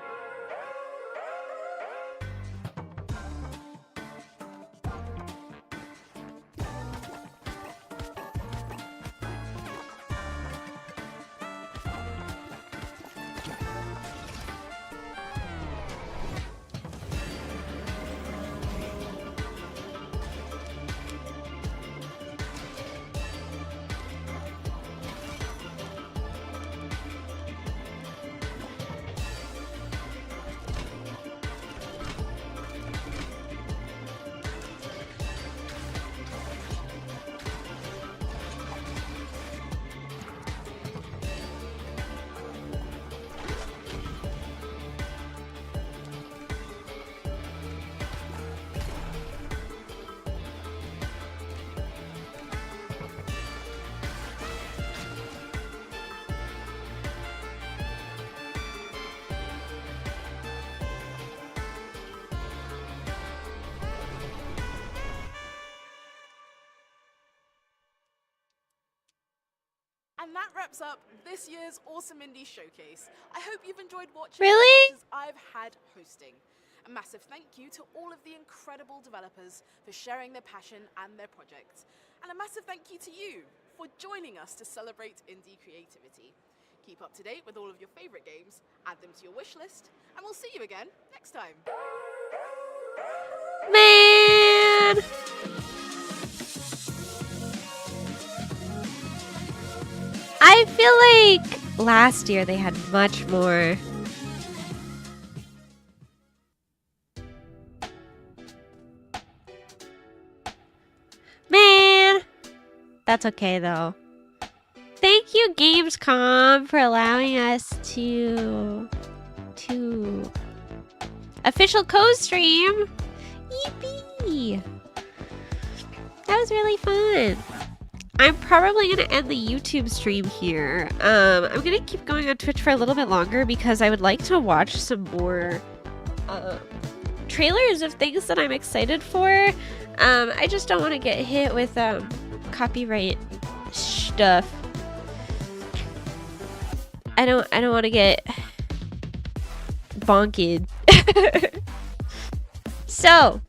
And that wraps up this year's Awesome Indie Showcase. I hope you've enjoyed watching Really? as much as I've had hosting. A massive thank you to all of the incredible developers for sharing their passion and their projects. And a massive thank you to you for joining us to celebrate indie creativity. Keep up to date with all of your favorite games, add them to your wish list, and we'll see you again next time. Man! I feel like last year they had much more. Man, that's okay though. Thank you, Gamescom, for allowing us to official co-stream. Yippee! That was really fun. I'm probably gonna end the YouTube stream here. I'm gonna keep going on Twitch for a little bit longer because I would like to watch some more trailers of things that I'm excited for. I just don't want to get hit with copyright stuff. I don't want to get bonked. So,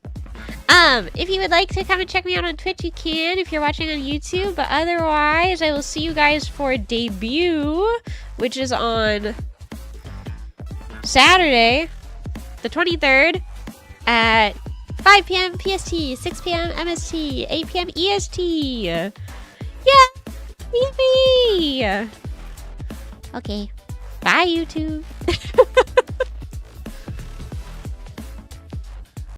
if you would like to come and check me out on Twitch, you can if you're watching on YouTube. But otherwise, I will see you guys for debut, which is on Saturday, the 23rd, at 5 p.m. PST, 6 p.m. MST, 8 p.m. EST. Yeah, yippee! Okay, bye YouTube.